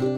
Hello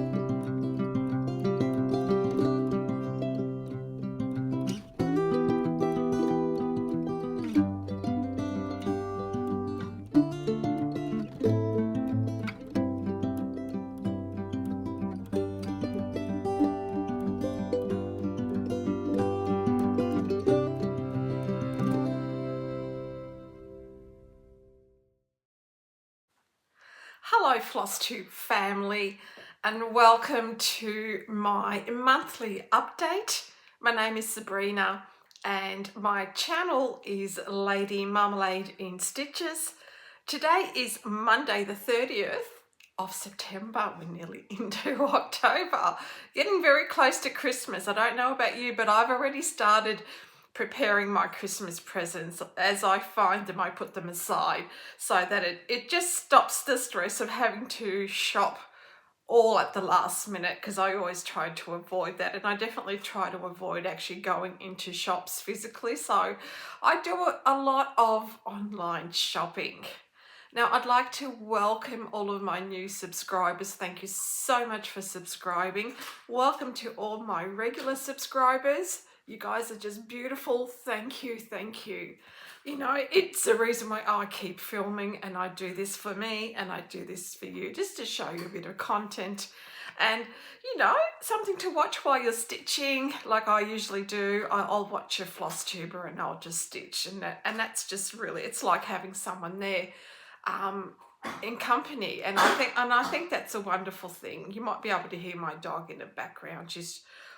Flosstube family, and welcome to my monthly update. My name is Sabrina and my channel is Lady Marmalade in Stitches. Today is Monday the 30th of September. We're nearly into October, getting very close to Christmas. I don't know about you, but I've already started preparing my Christmas presents. As I find them, I put them aside so that it just stops the stress of having to shop all at the last minute, because I always try to avoid that, and I definitely try to avoid actually going into shops physically. So I do a lot of online shopping. Now, I'd like to welcome all of my new subscribers. Thank you so much for subscribing. Welcome to all my regular subscribers. You guys are just beautiful. Thank you, thank you. You know, it's the reason why I keep filming, and I do this for me and I do this for you, just to show you a bit of content and, you know, something to watch while you're stitching, like I usually do. I'll watch a floss tuber and I'll just stitch, and that's just really, it's like having someone there in company, and I think that's a wonderful thing. You might be able to hear my dog in the background.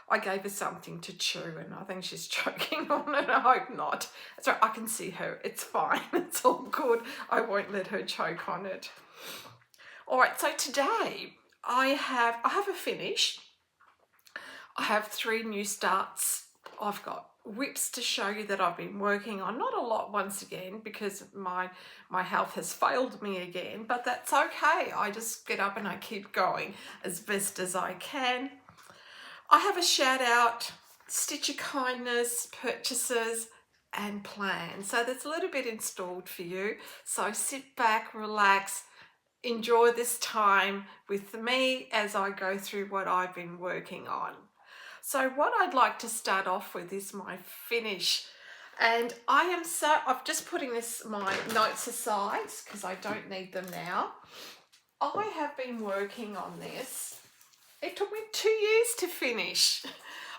I gave her something to chew and I think she's choking on it. I hope not. That's right, I can see her. It's fine. It's all good. I won't let her choke on it. All right, so today I have a finish. I have 3 new starts. I've got whips to show you that I've been working on. Not a lot once again, because my health has failed me again, but that's okay. I just get up and I keep going as best as I can. I have a shout out, Stitch of Kindness, purchases and plans. So there's a little bit installed for you. So sit back, relax, enjoy this time with me as I go through what I've been working on. So what I'd like to start off with is my finish. And I've just putting my notes aside because I don't need them now. I have been working on this. It took me 2 years to finish.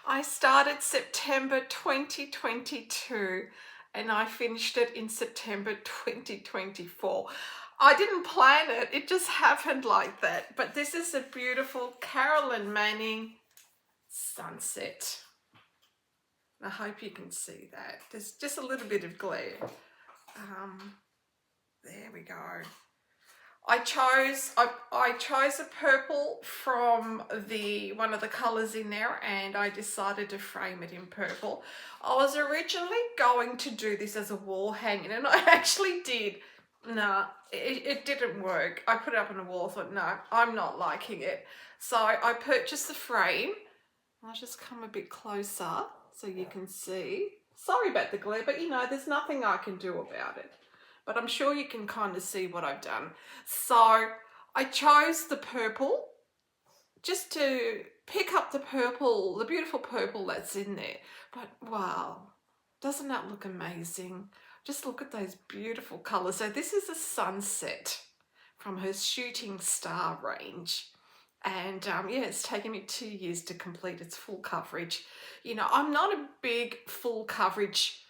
I started September 2022 and I finished it in September 2024. I didn't plan it, it just happened like that. But this is a beautiful Carolyn Manning sunset. I hope you can see that. There's just a little bit of glare. There we go. I chose a purple from one of the colours in there, and I decided to frame it in purple. I was originally going to do this as a wall hanging, and I actually did. No, it didn't work. I put it up on the wall, thought, no, I'm not liking it. So I purchased the frame. I'll just come a bit closer so you can see. Sorry about the glare, but you know, there's nothing I can do about it. But I'm sure you can kind of see what I've done. So I chose the purple just to pick up the purple, the beautiful purple that's in there. But wow, doesn't that look amazing? Just look at those beautiful colours. So this is a sunset from her Shooting Star range. And yeah, it's taken me 2 years to complete its full coverage. You know, I'm not a big full coverage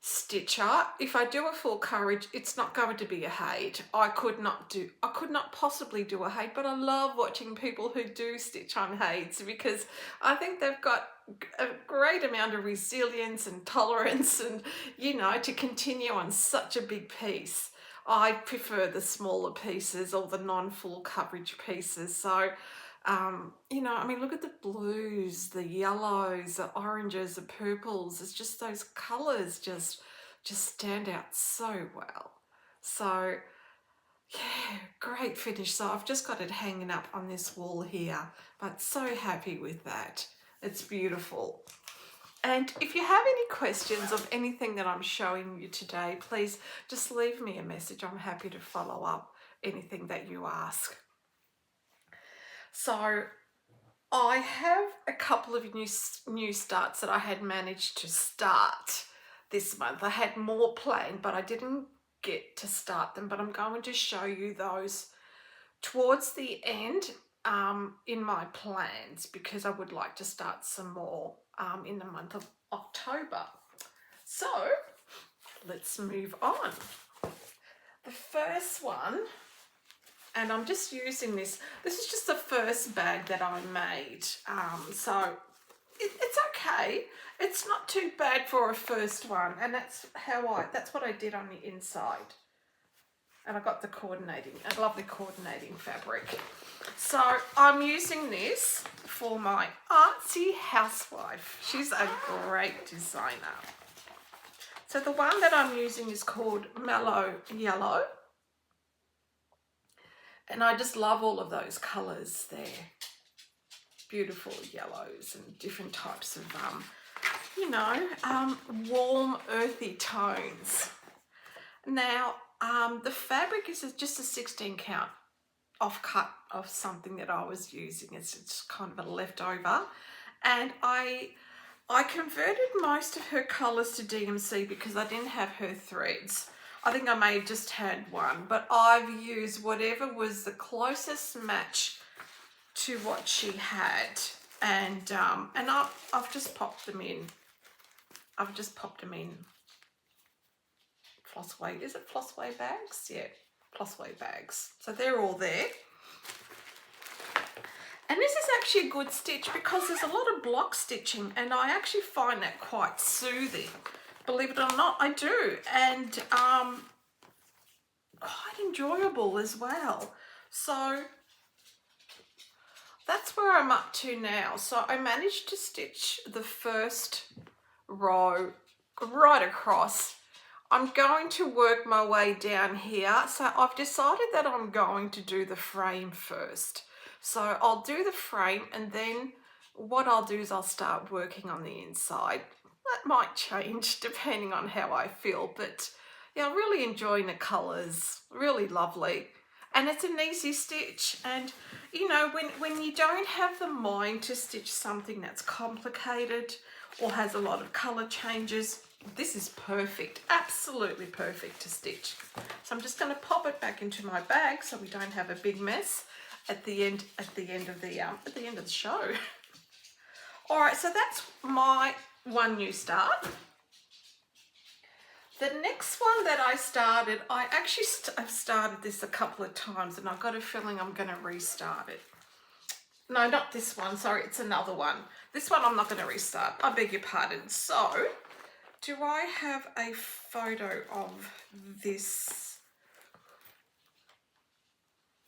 stitcher. If I do a full coverage, it's not going to be a hate. I could not possibly do a hate, but I love watching people who do stitch on hates, because I think they've got a great amount of resilience and tolerance, and you know, to continue on such a big piece. I prefer the smaller pieces or the non-full coverage pieces. So you know, I mean, look at the blues, the yellows, the oranges, the purples. It's just those colours just stand out so well. So yeah, great finish. So I've just got it hanging up on this wall here, but so happy with that. It's beautiful. And if you have any questions of anything that I'm showing you today, please just leave me a message. I'm happy to follow up anything that you ask. So I have a couple of new starts that I had managed to start this month. I had more planned, but I didn't get to start them, but I'm going to show you those towards the end in my plans, because I would like to start some more in the month of October. So let's move on. The first one, and I'm just using this is just the first bag that I made, so it's okay. It's not too bad for a first one, and that's what I did on the inside. And I got a lovely coordinating fabric. So I'm using this for my artsy housewife. She's a great designer. So the one that I'm using is called Mellow Yellow. And I just love all of those colours there. Beautiful yellows and different types of, warm, earthy tones. Now, the fabric is just a 16 count offcut of something that I was using. It's kind of a leftover. And I converted most of her colours to DMC because I didn't have her threads. I think I may have just had one, but I've used whatever was the closest match to what she had. And I've just popped them in. Flossway, is it Flossway bags? Yeah, Flossway bags. So they're all there. And this is actually a good stitch because there's a lot of block stitching, and I actually find that quite soothing. Believe it or not, I do. And quite enjoyable as well. So that's where I'm up to now. So I managed to stitch the first row right across. I'm going to work my way down here. So I've decided that I'm going to do the frame first. So I'll do the frame, and then what I'll do is I'll start working on the inside. That might change depending on how I feel, but yeah, I'm really enjoying the colours, really lovely. And it's an easy stitch. And you know, when you don't have the mind to stitch something that's complicated or has a lot of colour changes, this is perfect, absolutely perfect to stitch. So I'm just going to pop it back into my bag so we don't have a big mess at the end of the show. All right, so that's my one new start. The next one that I started, I've started this a couple of times, and I've got a feeling I'm going to restart it. No, not this one, sorry, it's another one. This one I'm not going to restart, I beg your pardon. So, do I have a photo of this?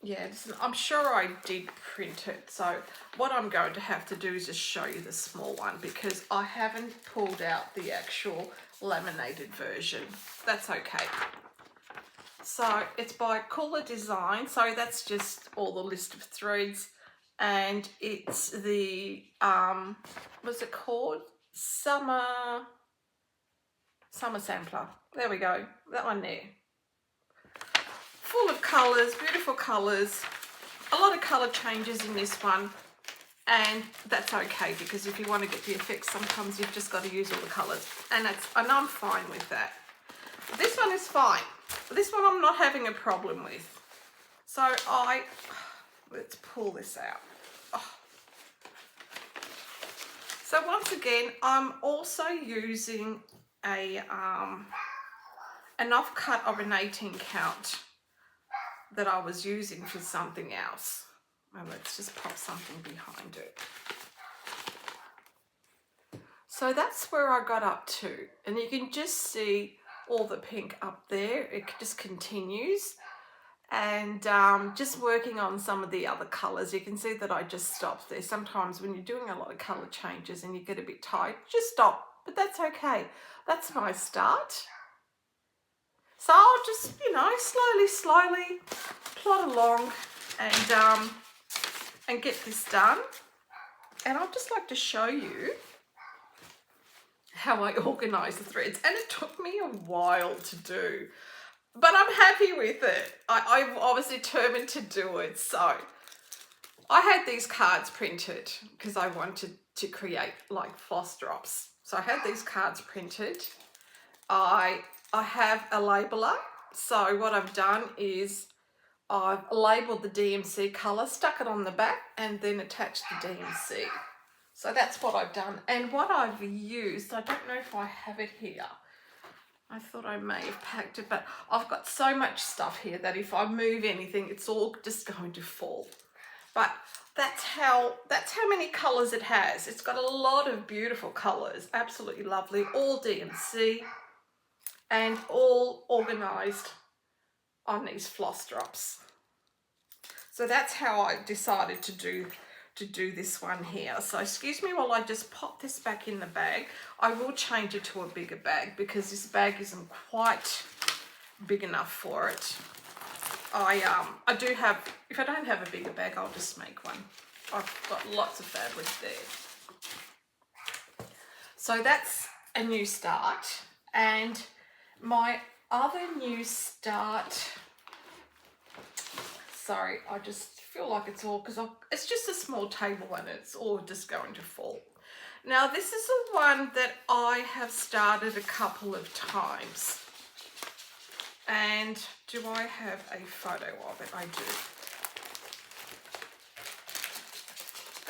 Yeah, I'm sure I did print it. So what I'm going to have to do is just show you the small one, because I haven't pulled out the actual laminated version. That's okay. So it's by Cooler Design. So that's just all the list of threads. And it's the, what's it called? Summer Sampler. There we go. That one there. Full of colours, beautiful colours, a lot of colour changes in this one, and that's okay, because if you want to get the effects, sometimes you've just got to use all the colours, and I'm fine with that. This one is fine. This one I'm not having a problem with. So let's pull this out. Oh. So once again, I'm also using an offcut of an 18 count that I was using for something else. And let's just pop something behind it. So that's where I got up to, and you can just see all the pink up there. It just continues, and just working on some of the other colors. You can see that I just stopped there. Sometimes when you're doing a lot of color changes and you get a bit tired, just stop, but that's okay. That's my start. So I'll just, you know, slowly plod along and get this done. And I'd just like to show you how I organise the threads. And it took me a while to do, but I'm happy with it. I was determined to do it. So I had these cards printed because I wanted to create like floss drops. So I had these cards printed. I have a labeler. So what I've done is I've labelled the DMC colour, stuck it on the back, and then attached the DMC. So that's what I've done. And what I've used, I don't know if I have it here. I thought I may have packed it, but I've got so much stuff here that if I move anything, it's all just going to fall. But that's how many colours it has. It's got a lot of beautiful colours, absolutely lovely, all DMC and all organised on these floss drops. So that's how I decided to do this one here. So excuse me while I just pop this back in the bag. I will change it to a bigger bag because this bag isn't quite big enough for it. I do have, if I don't have a bigger bag, I'll just make one. I've got lots of fabric there. So that's a new start. And my other new start, sorry, I just feel like it's all, because it's just a small table and it's all just going to fall. Now this is the one that I have started a couple of times. And do I have a photo of it? I do.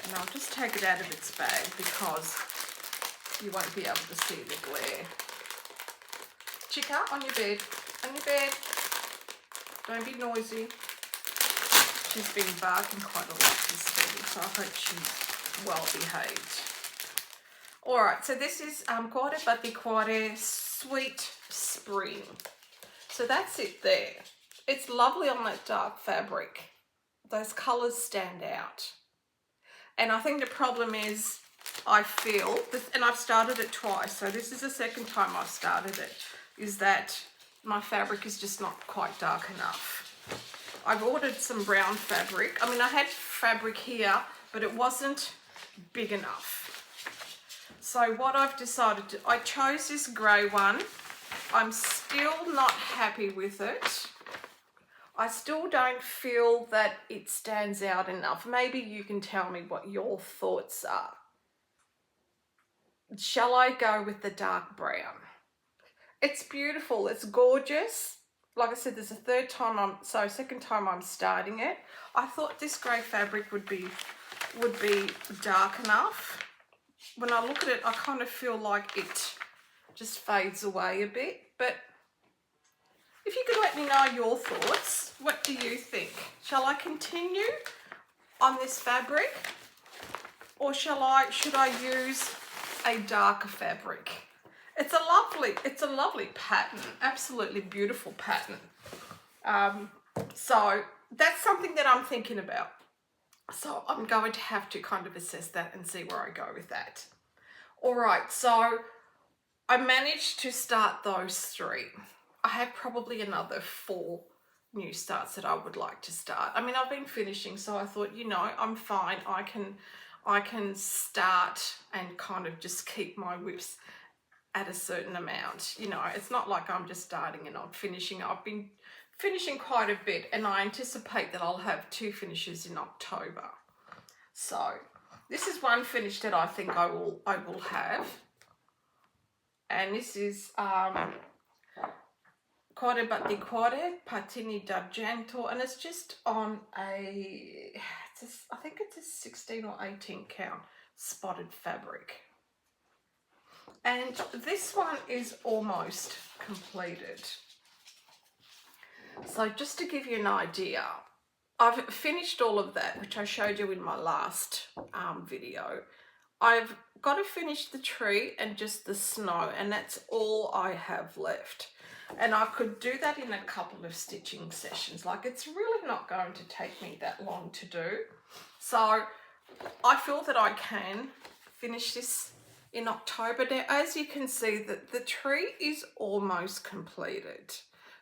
And I'll just take it out of its bag because you won't be able to see the glare. Chica, on your bed. On your bed. Don't be noisy. She's been barking quite a lot this morning, so I hope she's well behaved. Alright, so this is Cuore Batti Cuore Sweet Spring. So that's it there. It's lovely on that dark fabric. Those colours stand out. And I think the problem is, I feel, and I've started it twice, so this is the second time I've started it, is that my fabric is just not quite dark enough. I've ordered some brown fabric. I mean, I had fabric here, but it wasn't big enough. So what I've decided to, I chose this grey one. I'm still not happy with it. I still don't feel that it stands out enough. Maybe you can tell me what your thoughts are. Shall I go with the dark brown? It's beautiful, it's gorgeous. Like I said, there's a second time I'm starting it. I thought this grey fabric would be dark enough. When I look at it, I kind of feel like it just fades away a bit. But if you could let me know your thoughts, what do you think? Shall I continue on this fabric, or should I use a darker fabric? It's a lovely pattern, absolutely beautiful pattern. So that's something that I'm thinking about. So I'm going to have to kind of assess that and see where I go with that. All right, so I managed to start those 3. I have probably another 4 new starts that I would like to start. I mean, I've been finishing, so I thought, you know, I'm fine. I can start and kind of just keep my whips at a certain amount. You know, it's not like I'm just starting and not finishing. I've been finishing quite a bit, and I anticipate that I'll have 2 finishes in October. So this is one finish that I think I will have. And this is Cuore Batti Cuore Patini d'Argento, and it's just on I think it's a 16 or 18 count spotted fabric. And this one is almost completed. So just to give you an idea, I've finished all of that, which I showed you in my last video. I've got to finish the tree and just the snow, and that's all I have left. And I could do that in a couple of stitching sessions. Like, it's really not going to take me that long to do. So I feel that I can finish this in October. Now, as you can see, that the tree is almost completed.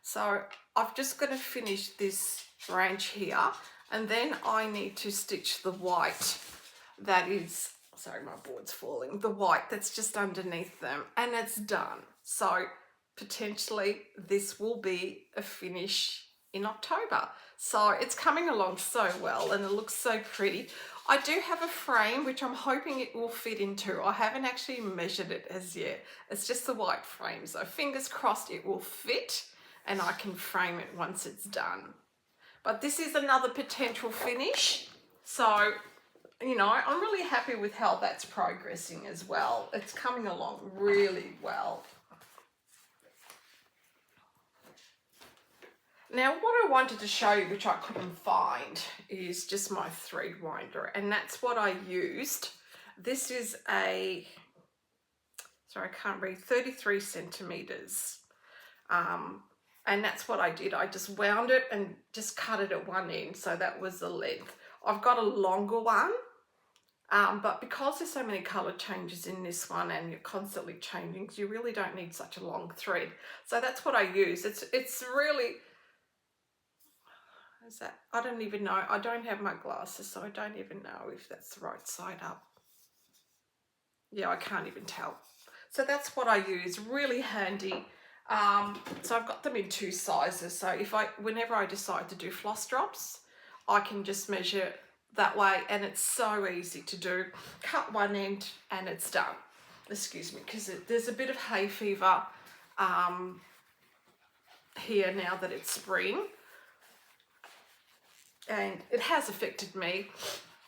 So I've just got to finish this branch here, and then I need to stitch the white that is, sorry, my board's falling, the white that's just underneath them, and it's done. So potentially this will be a finish in October. So it's coming along so well and it looks so pretty. I do have a frame which I'm hoping it will fit into. I haven't actually measured it as yet. It's just the white frame, so fingers crossed it will fit and I can frame it once it's done. But this is another potential finish, so you know, I'm really happy with how that's progressing as well. It's coming along really well. Now what I wanted to show you, which I couldn't find, is just my thread winder, and that's what I used. This is a, sorry I can't read, 33 centimeters. And that's what I did. I just wound it and just cut it at one end, so that was the length. I've got a longer one, but because there's so many color changes in this one and you're constantly changing, you really don't need such a long thread. So that's what I use. It's really, is that, I don't even know. I don't have my glasses, so I don't even know if that's the right side up. Yeah, I can't even tell. So that's what I use, really handy. So I've got them in two sizes. So whenever I decide to do floss drops, I can just measure that way, and it's so easy to do. Cut one end and it's done. Excuse me, because there's a bit of hay fever here now that it's spring, and it has affected me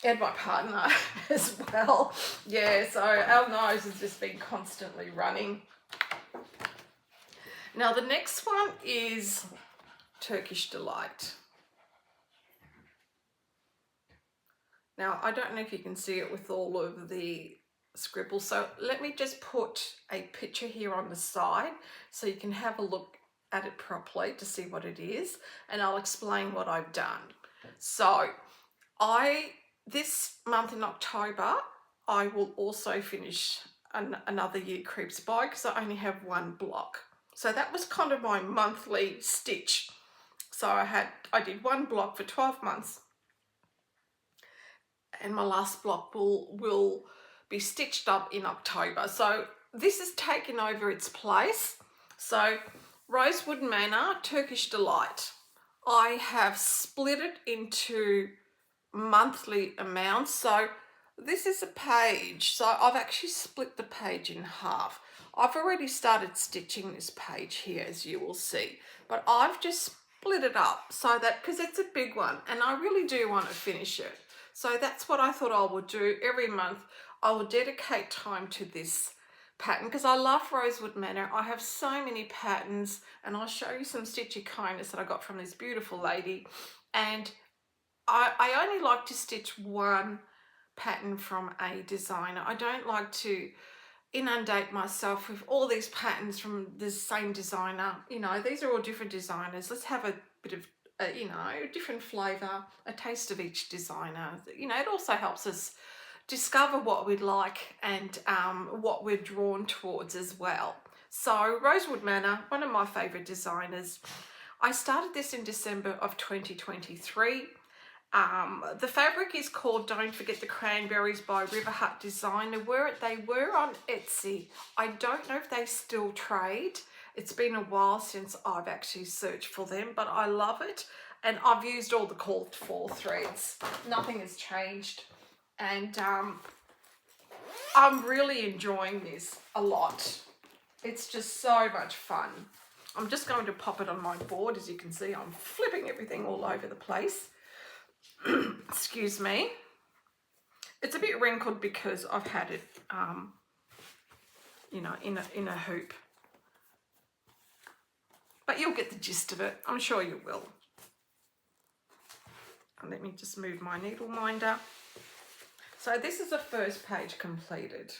and my partner as well. Yeah, so our nose has just been constantly running. Now the next one is Turkish Delight. Now I don't know if you can see it with all of the scribbles, so let me just put a picture here on the side so you can have a look at it properly to see what it is, and I'll explain what I've done. So this month in October I will also finish another Year Creeps By, because I only have one block. So that was kind of my monthly stitch. So I did one block for 12 months, and my last block will be stitched up in October. So this has taken over its place. So Rosewood Manor, Turkish Delight, I have split it into monthly amounts. So this is a page, so I've actually split the page in half. I've already started stitching this page here, as you will see, but I've just split it up so that, because it's a big one and I really do want to finish it. So that's what I thought I would do. Every month I will dedicate time to this pattern, because I love Rosewood Manor. I have so many patterns, and I'll show you some stitchy kindness that I got from this beautiful lady. And I only like to stitch one pattern from a designer. I don't like to inundate myself with all these patterns from the same designer. You know, these are all different designers. Let's have a bit of you know, different flavor, a taste of each designer. You know, it also helps us discover what we'd like and what we're drawn towards as well. So Rosewood Manor, one of my favorite designers. I started this in December of 2023. The fabric is called Don't Forget the Cranberries by River Hut Design. They were on Etsy. I don't know if they still trade. It's been a while since I've actually searched for them, but I love it. And I've used all the called for threads. Nothing has changed. And I'm really enjoying this a lot. It's just so much fun. I'm just going to pop it on my board. As you can see, I'm flipping everything all over the place. Excuse me. It's a bit wrinkled because I've had it, you know, in a hoop. But you'll get the gist of it. I'm sure you will. And let me just move my needle minder. So this is the first page completed.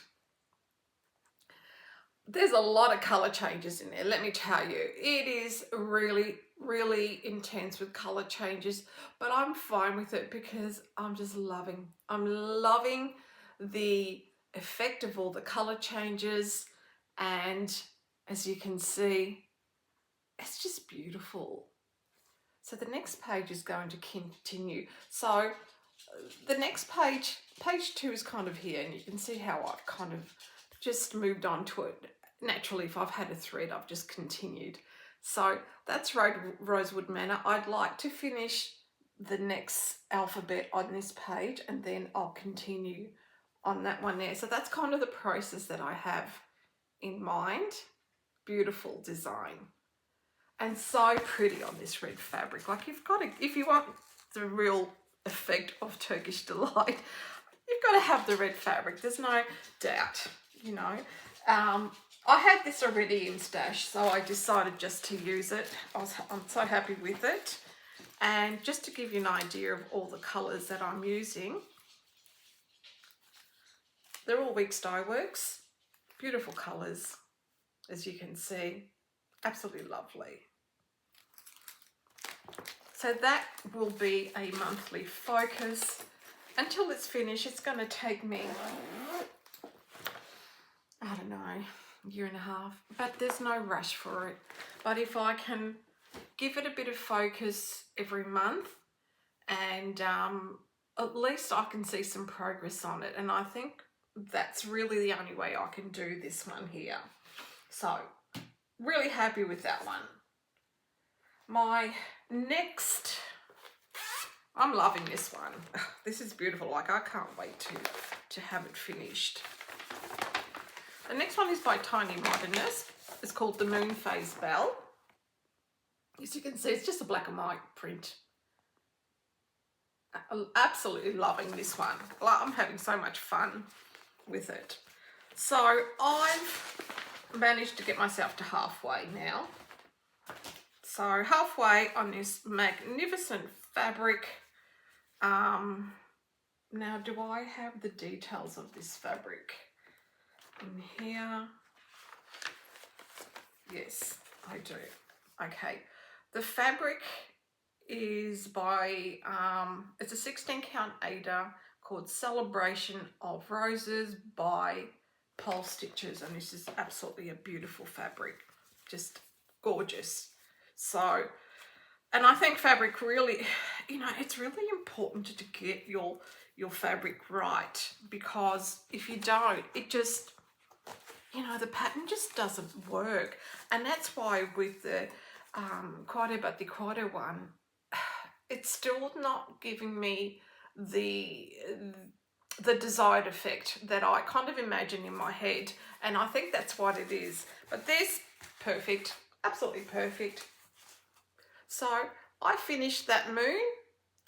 There's a lot of colour changes in there, let me tell you. It is really, really intense with colour changes, but I'm fine with it because I'm loving the effect of all the colour changes, and as you can see, it's just beautiful. So the next page is going to continue. So the next page, page 2 is kind of here, and you can see how I've kind of just moved on to it. Naturally, if I've had a thread, I've just continued So that's Rosewood Manor. I'd like to finish the next alphabet on this page, and then I'll continue on that one there. So that's kind of the process that I have in mind. Beautiful design. And so pretty on this red fabric. Like you've got to, if you want the real effect of Turkish delight, you've got to have the red fabric. There's no doubt, you know. I had this already in stash, so I decided just to use it. I'm so happy with it. And just to give you an idea of all the colours that I'm using, they're all Weeks Dye Works. Beautiful colours, as you can see. Absolutely lovely. So that will be a monthly focus. Until it's finished, it's going to take me, I don't know, a year and a half. But there's no rush for it. But if I can give it a bit of focus every month, and at least I can see some progress on it. And I think that's really the only way I can do this one here. So really happy with that one. My next, I'm loving this one. This is beautiful. Like, I can't wait to have it finished. The next one is by Tiny Modernist. It's called the Moon Phase Bell. As you can see, it's just a black and white print. I'm absolutely loving this one. I'm having so much fun with it. So I've managed to get myself to halfway now. So halfway on this magnificent fabric. Now, do I have the details of this fabric in here? Yes, I do. Okay. The fabric is by, it's a 16 count Ada called Celebration of Roses by Stitches, and this is absolutely a beautiful fabric, just gorgeous. So, and I think fabric really, you know, it's really important to get your fabric right, because if you don't, it just, you know, the pattern just doesn't work. And that's why with the Quado but the Quado one, it's still not giving me the desired effect that I kind of imagine in my head, and I think that's what it is. But this, perfect, absolutely perfect. So I finished that moon,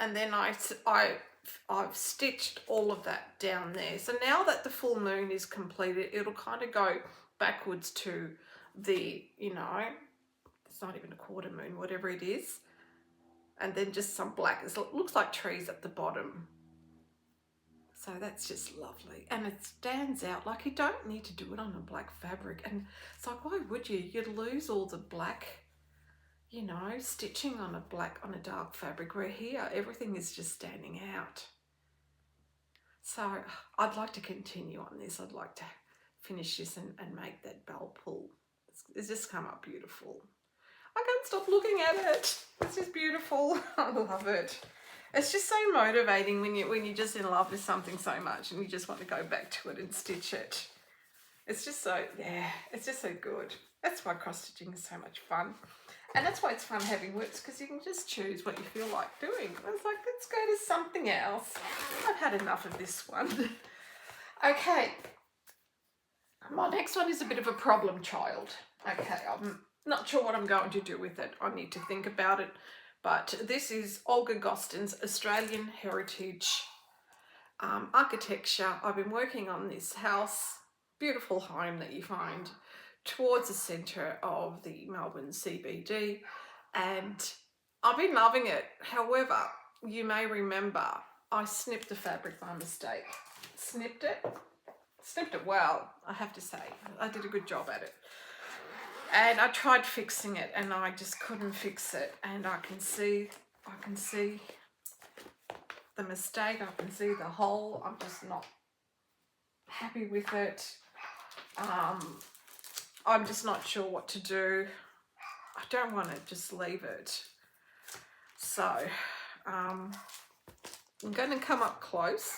and then I've stitched all of that down there. So now that the full moon is completed, it'll kind of go backwards to the, you know, it's not even a quarter moon, whatever it is. And then just some black, it looks like trees at the bottom. So that's just lovely. And it stands out, like you don't need to do it on a black fabric. And it's like, why would you? You'd lose all the black, you know, stitching on a dark fabric, where here everything is just standing out. So I'd like to continue on this. I'd like to finish this and make that bell pull. It's just come up beautiful. I can't stop looking at it. It's just beautiful. I love it. It's just so motivating when you're just in love with something so much and you just want to go back to it and stitch it. It's just so, yeah, it's just so good. That's why cross stitching is so much fun. And that's why it's fun having WIPs, because you can just choose what you feel like doing. It's like, let's go to something else. I've had enough of this one. Okay. My next one is a bit of a problem child. Okay, I'm not sure what I'm going to do with it. I need to think about it. But this is Olga Gostin's Australian Heritage Architecture. I've been working on this house, beautiful home that you find towards the centre of the Melbourne CBD, and I've been loving it. However, you may remember I snipped the fabric by mistake. Snipped it well, I have to say. I did a good job at it. And I tried fixing it and I just couldn't fix it. And I can see the mistake, I can see the hole. I'm just not happy with it. I'm just not sure what to do. I don't want to just leave it. So I'm going to come up close.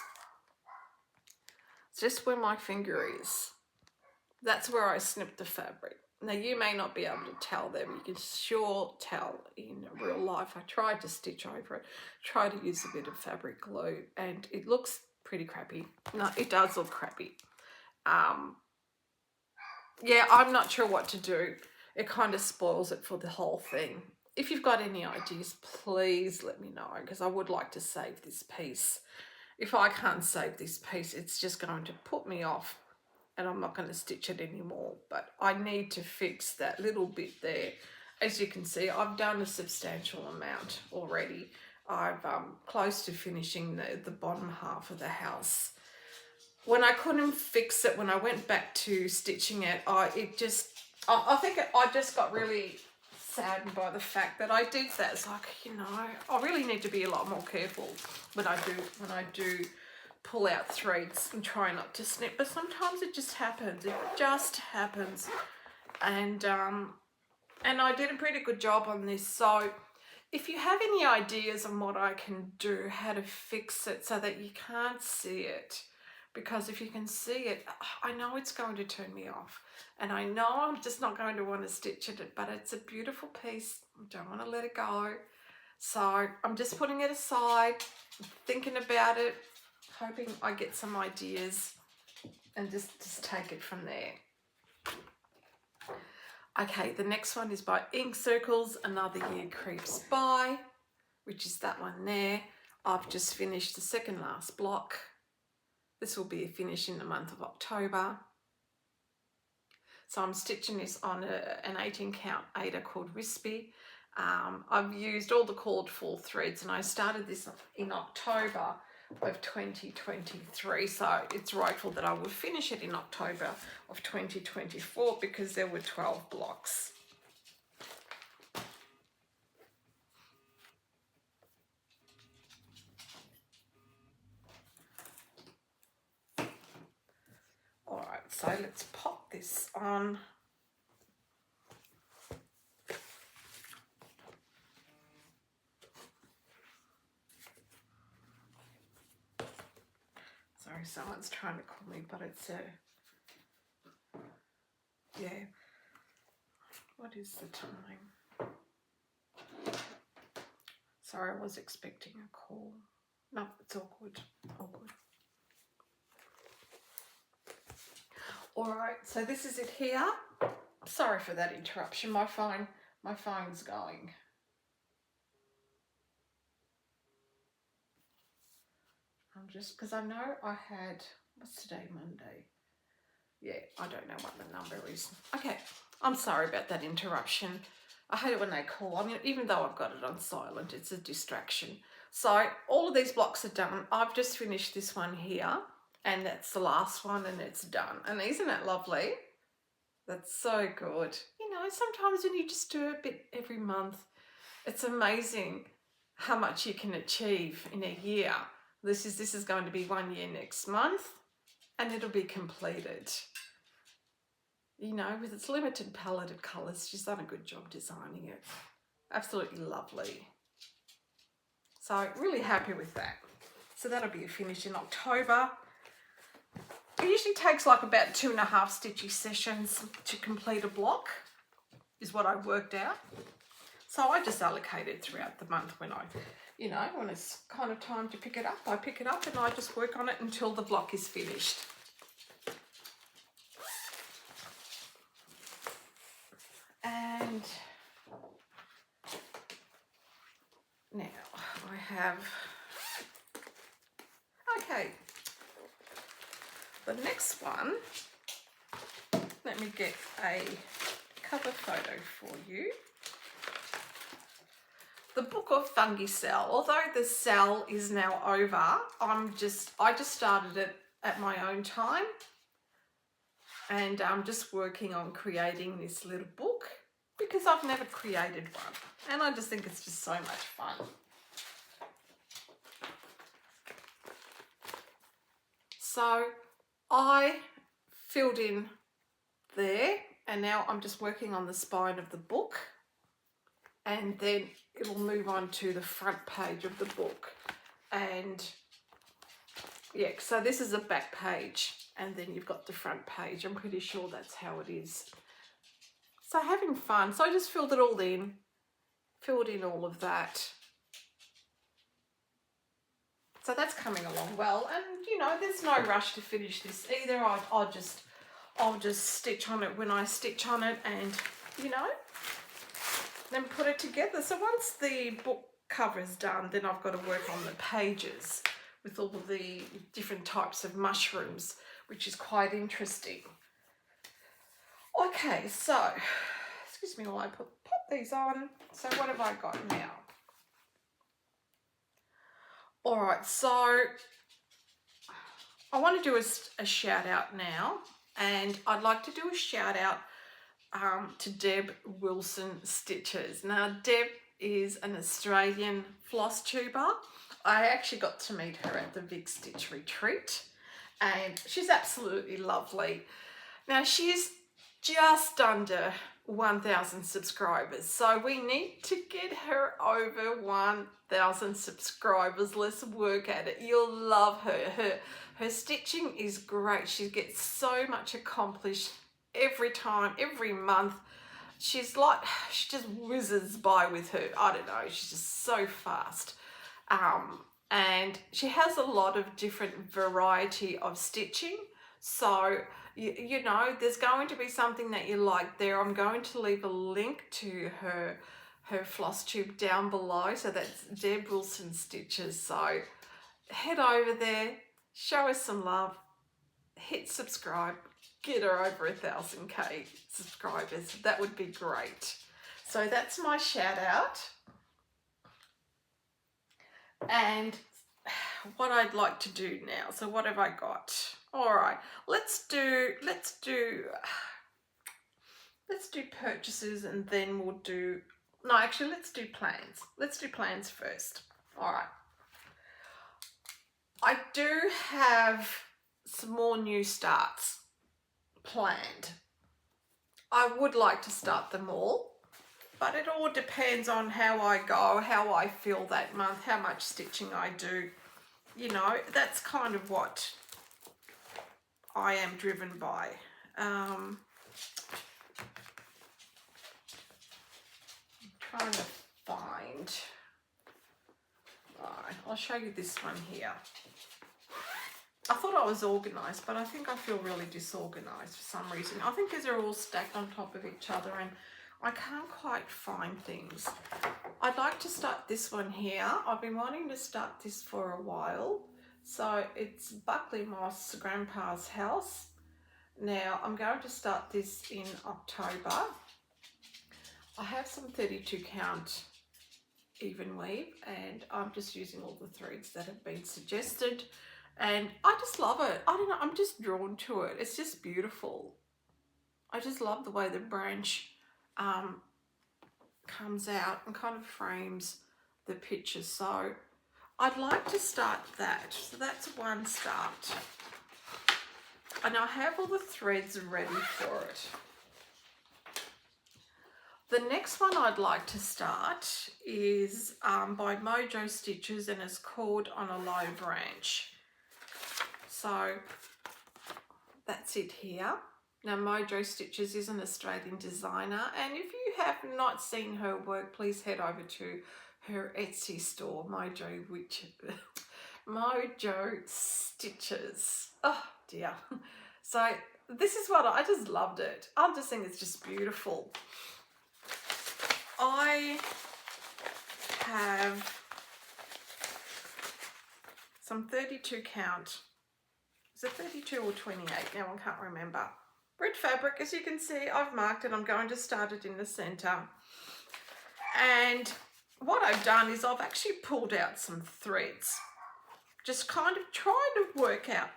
Just where my finger is. That's where I snipped the fabric. Now you may not be able to tell them, you can sure tell in real life. I tried to stitch over it, tried to use a bit of fabric glue, and it looks pretty crappy. No, it does look crappy. Yeah, I'm not sure what to do. It kind of spoils it for the whole thing. If you've got any ideas, please let me know, because I would like to save this piece. If I can't save this piece, it's just going to put me off and I'm not going to stitch it anymore. But I need to fix that little bit there. As you can see, I've done a substantial amount already. I'm close to finishing the bottom half of the house. When I couldn't fix it, when I went back to stitching it, I think I just got really saddened by the fact that I did that. It's like, you know, I really need to be a lot more careful when I do pull out threads and try not to snip. But sometimes it just happens. It just happens. And I did a pretty good job on this. So if you have any ideas on what I can do, how to fix it so that you can't see it, because if you can see it, I know it's going to turn me off. And I know I'm just not going to want to stitch it, but it's a beautiful piece. I don't want to let it go. So I'm just putting it aside, thinking about it, hoping I get some ideas and just take it from there. Okay, the next one is by Ink Circles, Another Year Creeps By, which is that one there. I've just finished the second last block. This will be a finish in the month of October. So I'm stitching this on an 18 count Aida called Wispy. I've used all the called for threads, and I started this in October of 2023. So it's rightful that I will finish it in October of 2024 because there were 12 blocks. Alright, so let's pop this on. Sorry, someone's trying to call me, but it's yeah. What is the time? Sorry, I was expecting a call. No, it's all good. All good. Alright, so this is it here. Sorry for that interruption. My phone's going. I'm just, because I know I had, what's today, Monday? Yeah, I don't know what the number is. Okay, I'm sorry about that interruption. I hate it when they call. I mean, even though I've got it on silent, it's a distraction. So all of these blocks are done. I've just finished this one here, and that's the last one, and it's done. And isn't it lovely? That's so good. You know, sometimes when you just do a bit every month, it's amazing how much you can achieve in a year. This is going to be 1 year next month, and it'll be completed. You know, with its limited palette of colours, she's done a good job designing it. Absolutely lovely. So really happy with that. So that'll be a finish in October. It usually takes like about 2.5 stitchy sessions to complete a block, is what I worked out. So I just allocate it throughout the month when when it's kind of time to pick it up, I pick it up and I just work on it until the block is finished. And now I have, okay, the next one, let me get a cover photo for you. The Book of Fungi Cell, although the cell is now over, I just started it at my own time, and I'm just working on creating this little book because I've never created one, and I just think it's just so much fun. So I filled in there, and now I'm just working on the spine of the book, and then it'll move on to the front page of the book. And yeah, so this is a back page, and then you've got the front page. I'm pretty sure that's how it is. So having fun. So I just filled it all in, filled in all of that. So that's coming along well, and you know, there's no rush to finish this either. I'll just stitch on it when I stitch on it, and you know, then put it together. So once the book cover is done, then I've got to work on the pages with all of the different types of mushrooms, which is quite interesting. Okay, so excuse me while I pop these on. So what have I got now? All right, so I want to do a shout out now, and I'd like to do a shout out to Deb Wilson Stitches. Now, Deb is an Australian floss tuber. I actually got to meet her at the Big Stitch Retreat, and she's absolutely lovely. Now, she's just under 1,000 subscribers, so we need to get her over 1,000 subscribers. Let's work at it. You'll love her. Her stitching is great. She gets so much accomplished every time, every month. She just whizzes by with her. I don't know, she's just so fast. And she has a lot of different variety of stitching. So, you know, there's going to be something that you like there. I'm going to leave a link to her Flosstube down below. So that's Deb Wilson Stitches. So head over there, show us some love, hit subscribe, get her over 1,000K subscribers. That would be great. So that's my shout out. And what I'd like to do now. So what have I got? All right, let's do purchases, and then we'll do, no, actually let's do plans. Let's do plans first. All right. I do have some more new starts planned. I would like to start them all, but it all depends on how I go, how I feel that month, how much stitching I do. You know, that's kind of what I am driven by. I'm trying to find, right, I'll show you this one here. I thought I was organised, but I think I feel really disorganised for some reason. I think because they're all stacked on top of each other and I can't quite find things. I'd like to start this one here. I've been wanting to start this for a while. So it's Buckley Moss Grandpa's House. Now I'm going to start this in October. I have some 32 count even weave, and I'm just using all the threads that have been suggested, and I just love it. I don't know, I'm just drawn to it. It's just beautiful. I just love the way the branch comes out and kind of frames the picture. So I'd like to start that. So that's one start. And I have all the threads ready for it. The next one I'd like to start is by MOJO Stitches, and it's called On a Low Branch. So that's it here. Now MOJO Stitches is an Australian designer, and if you have not seen her work, please head over to her Etsy store, MOJO Stitches. Oh dear. So this is what I just loved it. I just think it's just beautiful. I have some 32 count. Is it 32 or 28? Now I can't remember. Red fabric, as you can see, I've marked it. I'm going to start it in the center. And what I've done is I've actually pulled out some threads. Just kind of trying to work out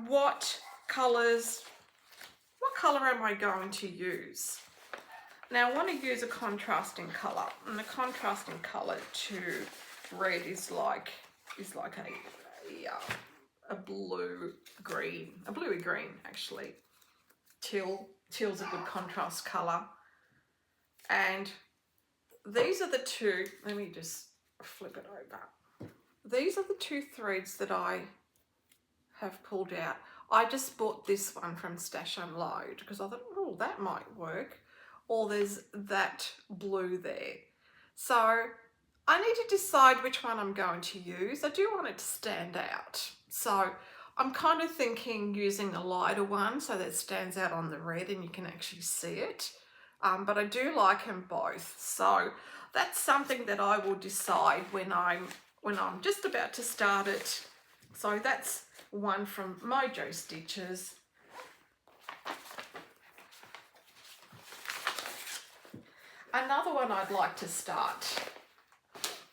what color am I going to use. Now I want to use a contrasting color, and the contrasting color to red is like a blue green, a bluey green actually. Teal's a good contrast color. And these are the two, let me just flip it over. These are the two threads that I have pulled out. I just bought this one from Stash Unload because I thought, oh, that might work. or there's that blue there. So I need to decide which one I'm going to use. I do want it to stand out. So I'm kind of thinking using the lighter one so that it stands out on the red and you can actually see it. But I do like them both. So that's something that I will decide when I'm just about to start it. So that's one from MOJO Stitches. Another one I'd like to start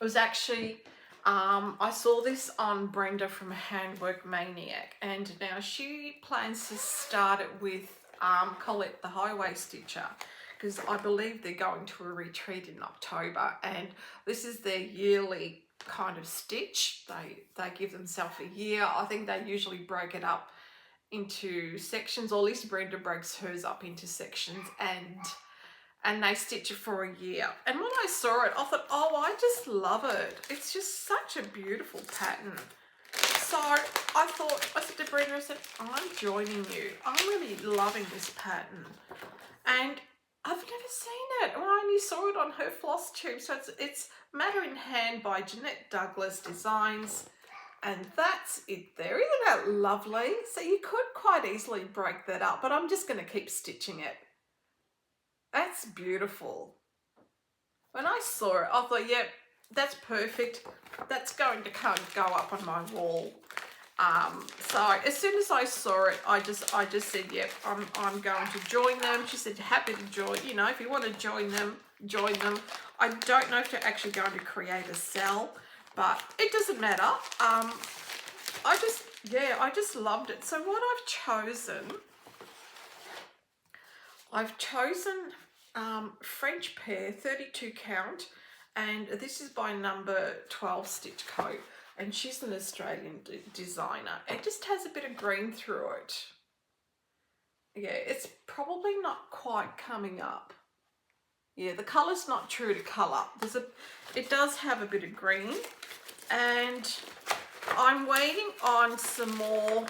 was actually, I saw this on Brenda from Handwork Maniac, and now she plans to start it with Colette the Highway Stitcher, because I believe they're going to a retreat in October, and this is their yearly kind of stitch. They give themselves a year. I think they usually break it up into sections, or at least Brenda breaks hers up into sections, and they stitch it for a year. And when I saw it, I thought, oh, I just love it. It's just such a beautiful pattern. So I said to Brenda, I said, I'm joining you. I'm really loving this pattern. And I've never seen it. I only saw it on her Flosstube. So it's Matter in Hand by Jeanette Douglas Designs. And that's it there. Isn't that lovely? So you could quite easily break that up, but I'm just going to keep stitching it. That's beautiful. When I saw it, I thought, yep, that's perfect. That's going to kind of go up on my wall. So as soon as I saw it, I just said, yep, I'm going to join them. She said, happy to join. You know, if you want to join them, join them. I don't know if they're actually going to create a cell, but it doesn't matter. I just loved it. So what I've chosen French pear, 32 count, and this is by number 12 Stitch Co. And she's an Australian designer. It just has a bit of green through it. Yeah, it's probably not quite coming up. Yeah, the colour's not true to colour. It does have a bit of green, and I'm waiting on some more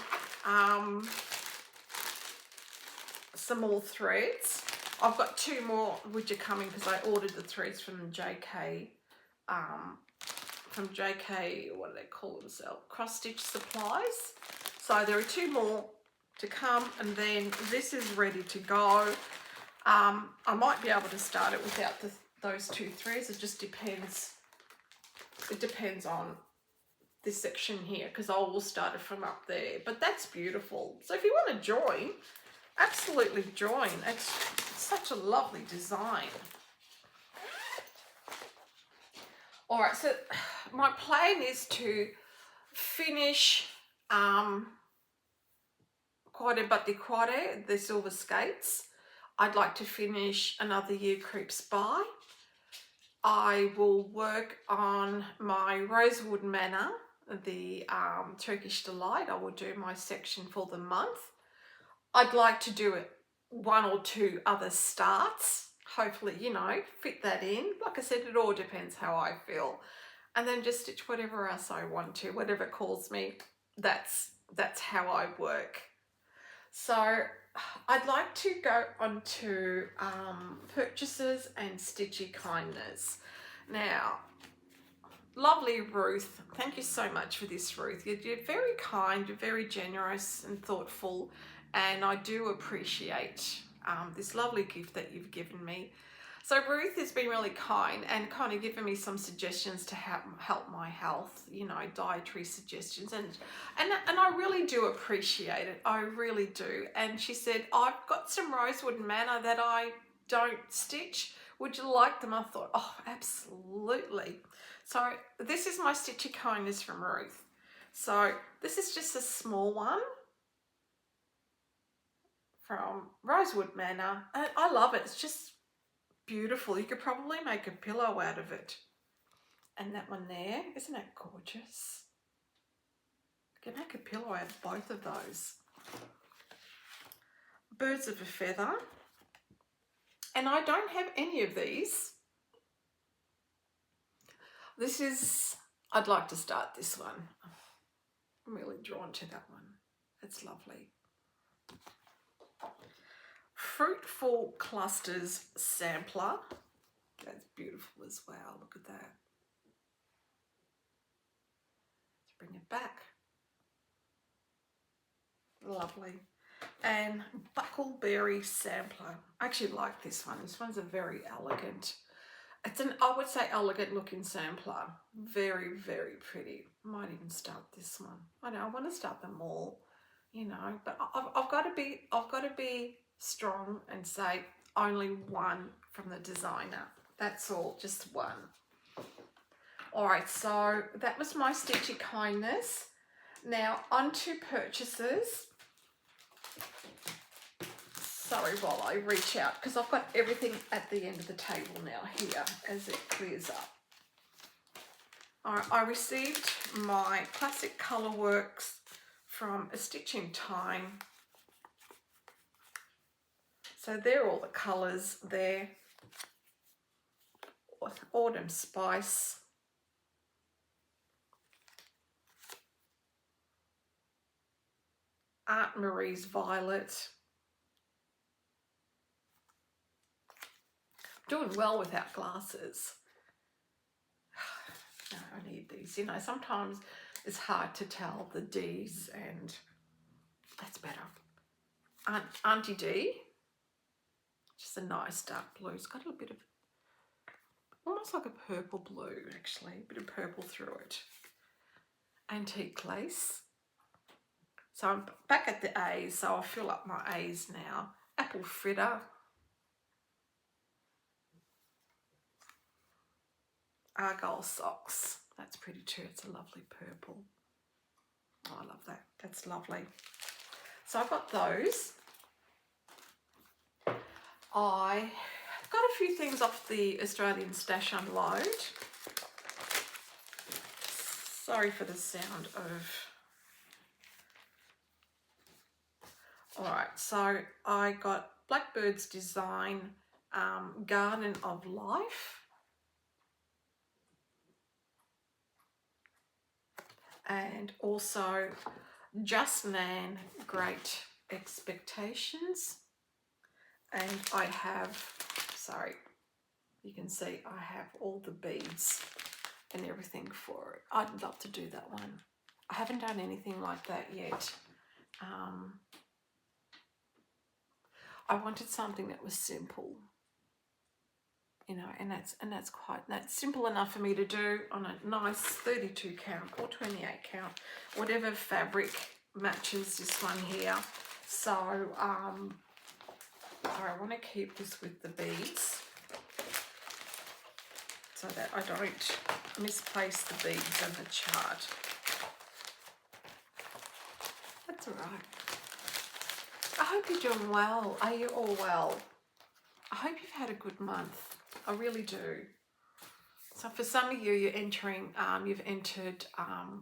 threads. I've got 2 more which are coming because I ordered the threads from JK, what do they call themselves? Cross Stitch Supplies. So there are 2 more to come, and then this is ready to go. I might be able to start it without those 2 threads. It just depends. It depends on this section here, because I will start it from up there. But that's beautiful. So if you want to join, absolutely join. It's such a lovely design. All right, so my plan is to finish Quade But de Quade, the Silver Skates. I'd like to finish Another Year Creeps By. I will work on my Rosewood Manor, the Turkish Delight. I will do my section for the month. I'd like to do it 1 or 2 other starts, hopefully, you know, fit that in. Like I said, it all depends how I feel. And then just stitch whatever else I want to, whatever calls me. That's how I work. So I'd like to go on to purchases and stitchy kindness. Now, lovely Ruth, thank you so much for this, Ruth. You're very kind, you're very generous and thoughtful, and I do appreciate this lovely gift that you've given me. So Ruth has been really kind and kind of given me some suggestions to help my health, you know, dietary suggestions, and I really do appreciate it. I really do. And she said, I've got some Rosewood Manor that I don't stitch. Would you like them? I thought, oh, absolutely. So this is my Stitchy Kindness from Ruth. So this is just a small one from Rosewood Manor. And I love it. It's just beautiful. You could probably make a pillow out of it. And that one there, isn't that gorgeous? You can make a pillow out of both of those. Birds of a Feather. And I don't have any of these. This is, I'd like to start this one. I'm really drawn to that one. It's lovely. Fruitful Clusters sampler. That's beautiful as well. Look at that. Let's bring it back. Lovely. And Buckleberry sampler. I actually like this one. This one's a very elegant. It's an, I would say, elegant looking sampler. Very, very pretty. Might even start this one. I know I want to start them all, you know, but I've got to be strong and say only one from the designer. That's all, just one. All right, so that was my Stitchy Kindness. Now on to purchases. Sorry while I reach out, because I've got everything at the end of the table now here as it clears up. All right, I received my classic Colourworks from A Stitch in Time. So they're all the colours there. Autumn Spice. Aunt Marie's Violet. Doing well without glasses. No, I need these. You know, sometimes it's hard to tell the D's, and that's better. Auntie D. Just a nice dark blue. It's got a little bit of, almost like a purple blue, actually. A bit of purple through it. Antique lace. So I'm back at the A's, so I'll fill up my A's now. Apple fritter. Argyle socks. That's pretty too. It's a lovely purple. Oh, I love that. That's lovely. So I've got those. I got a few things off the Australian Stash Unload. Sorry for the sound of... Alright, so I got Blackbird's Design Garden of Life. And also Just Nan Great Expectations. And I have, sorry, you can see I have all the beads and everything for it. I'd love to do that one. I haven't done anything like that yet. I wanted something that was simple, you know, and that's simple enough for me to do on a nice 32 count or 28 count, whatever fabric matches this one here. So I want to keep this with the beads so that I don't misplace the beads on the chart. That's all right. I hope you're doing well. Are you all well? I hope you've had a good month. I really do. So for some of you, you've entered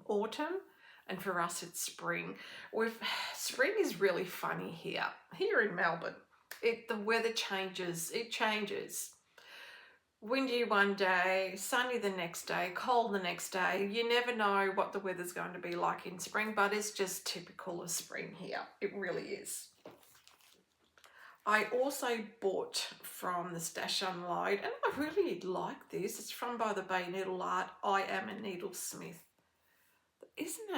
autumn, and for us it's spring. Spring is really funny here in Melbourne. The weather changes. It changes. Windy one day, sunny the next day, cold the next day. You never know what the weather's going to be like in spring, but it's just typical of spring here. It really is. I also bought from the Stash Unload, and I really like this. It's from By the Bay Needle Art. I Am a Needlesmith. Isn't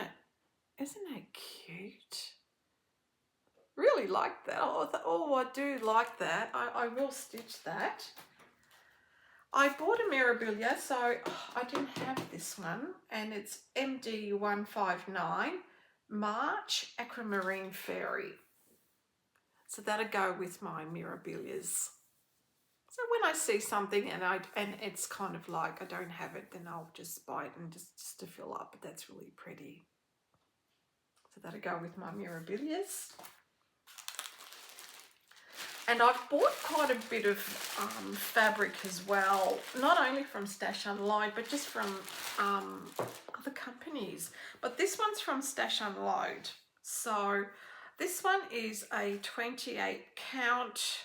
it cute? Really like that. Oh, I do like that. I will stitch that. I bought a Mirabilia, so I didn't have this one, and it's MD159 March Aquamarine Fairy. So that'll go with my Mirabilias. So when I see something and it's kind of like I don't have it, then I'll just buy it and just to fill up. But that's really pretty. So that'll go with my Mirabilias. And I've bought quite a bit of fabric as well, not only from Stash Unload, but just from other companies. But this one's from Stash Unload. So this one is a 28 count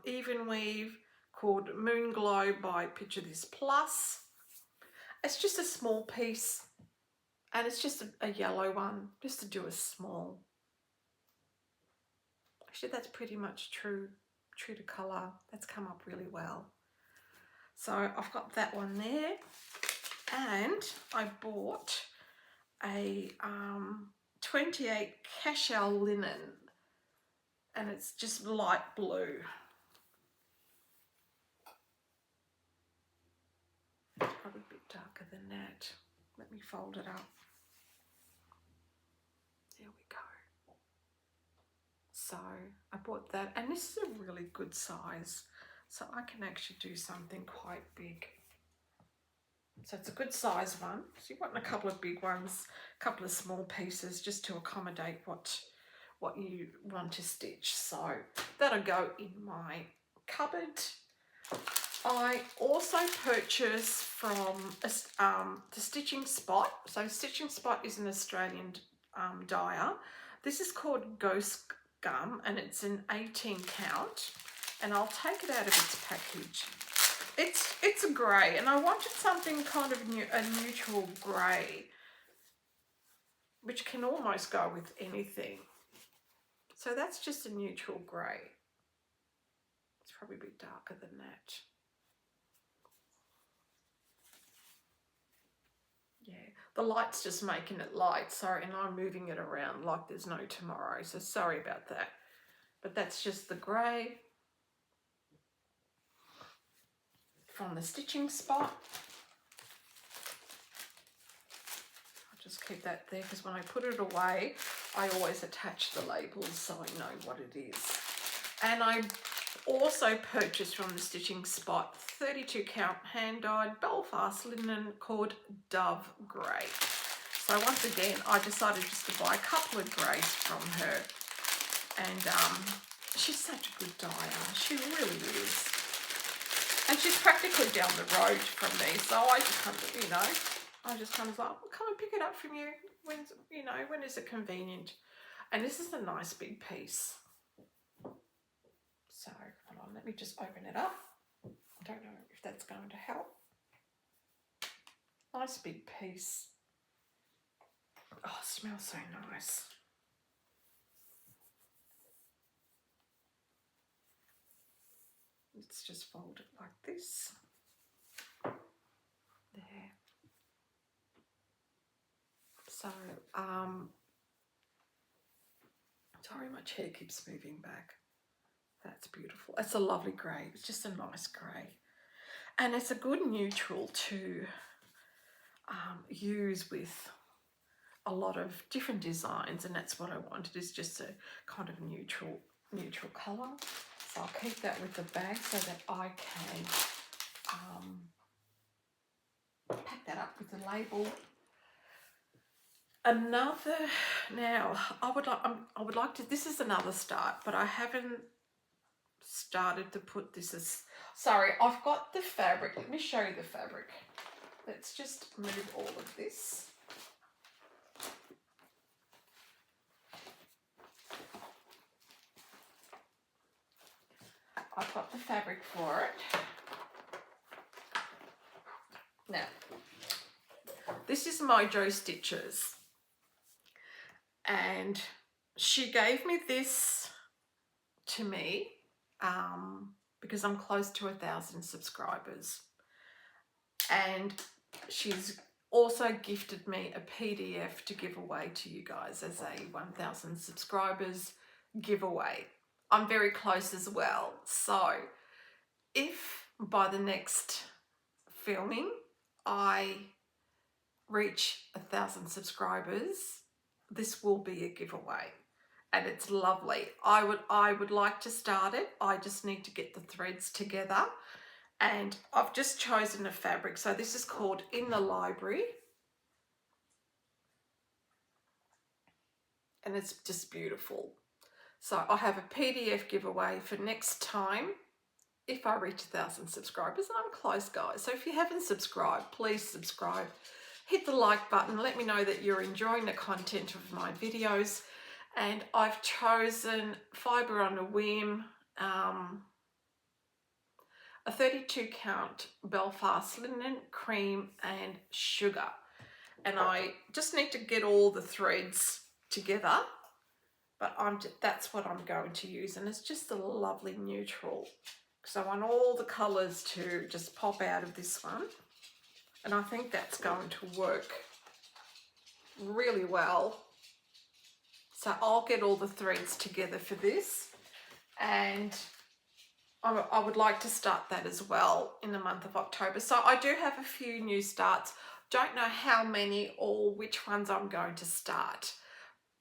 even weave called Moon Glow by Picture This Plus. It's just a small piece, and it's just a yellow one, just to do a small. Actually, that's pretty much true. true to colour. That's come up really well. So I've got that one there, and I bought a 28 cashel linen, and it's just light blue. It's probably a bit darker than that. Let me fold it up. There we go. So I bought that, and this is a really good size, so I can actually do something quite big. So it's a good size one. So you want a couple of big ones, a couple of small pieces, just to accommodate what you want to stitch. So that'll go in my cupboard. I also purchased from the Stitching Spot. So Stitching Spot is an Australian dyer. This is called Ghost Gum, and it's an 18 count, and I'll take it out of its package. It's a grey, and I wanted something kind of a neutral grey, which can almost go with anything. So that's just a neutral grey. It's probably a bit darker than that. Yeah, the light's just making it light, sorry, and I'm moving it around like there's no tomorrow, so sorry about that. But that's just the grey from the Stitching Spot. I'll just keep that there because when I put it away, I always attach the labels so I know what it is. And I also purchased from the Stitching Spot 32 count hand dyed Belfast linen called Dove Grey. So once again, I decided just to buy a couple of greys from her, and she's such a good dyer. She really is. And she's practically down the road from me, so I just kind of, you know, I just kind of like, well, come and pick it up from you. When, you know, when is it convenient? And this is a nice big piece. So, hold on, let me just open it up. I don't know if that's going to help. Nice big piece. Oh, it smells so nice. Let's just fold it like this. There. So, sorry, my chair keeps moving back. That's beautiful. It's a lovely grey. It's just a nice grey. And it's a good neutral to use with a lot of different designs, and that's what I wanted, is just a kind of neutral colour. So I'll keep that with the bag so that I can pack that up with the label. Now I would like to, this is another start, but I haven't started to put this as, sorry, I've got the fabric. Let me show you the fabric. Let's just move all of this. I've got the fabric for it. Now, this is MOJO Stitches, and she gave me this to me because I'm close to 1,000 subscribers, and she's also gifted me a PDF to give away to you guys as a 1,000 subscribers giveaway. I'm very close as well, so if by the next filming I reach 1,000 subscribers, this will be a giveaway, and it's lovely. I would like to start it. I just need to get the threads together, and I've just chosen a fabric. So this is called In the Library, and it's just beautiful. So I have a PDF giveaway for next time if I reach 1,000 subscribers, and I'm close, guys. So if you haven't subscribed, please subscribe. Hit the like button. Let me know that you're enjoying the content of my videos. And I've chosen Fibre on a Whim, a 32 count Belfast linen, cream and sugar. And I just need to get all the threads together, but that's what I'm going to use, and it's just a lovely neutral because I want all the colours to just pop out of this one, and I think that's going to work really well. So I'll get all the threads together for this, and I would like to start that as well in the month of October. So I do have a few new starts. Don't know how many or which ones I'm going to start,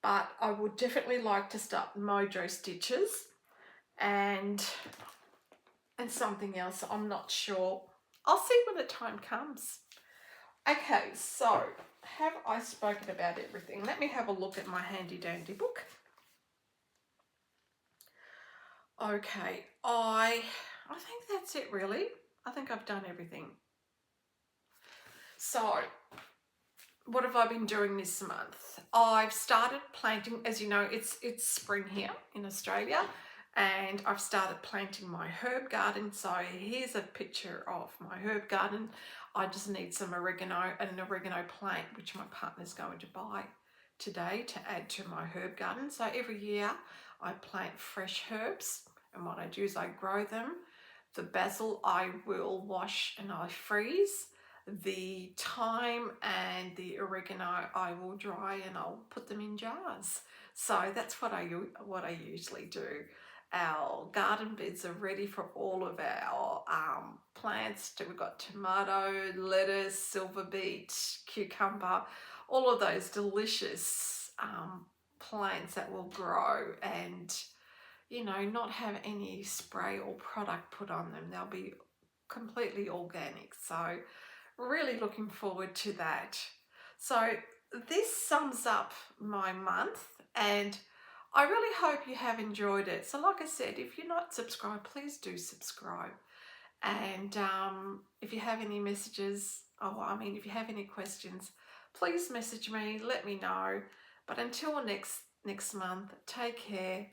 but I would definitely like to start MOJO stitches and something else. I'm not sure. I'll see when the time comes. Okay, so have I spoken about everything? Let me have a look at my handy dandy book. Okay, I think that's it really. I think I've done everything. So what have I been doing this month? I've started planting, as you know, it's spring here in Australia, and I've started planting my herb garden. So here's a picture of my herb garden. I just need some oregano and an oregano plant, which my partner's going to buy today to add to my herb garden. So every year I plant fresh herbs, and what I do is I grow them. The basil I will wash and I freeze. The thyme and the oregano I will dry and I'll put them in jars. So that's what I usually do. Our garden beds are ready for all of our plants. We've got tomato, lettuce, silver beet, cucumber, all of those delicious plants that will grow and, you know, not have any spray or product put on them. They'll be completely organic. So really looking forward to that. So this sums up my month, and I really hope you have enjoyed it. So like I said, if you're not subscribed, please do subscribe. And if you have any messages, if you have any questions, please message me, let me know. But until next month, take care.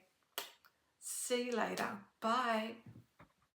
See you later. Bye.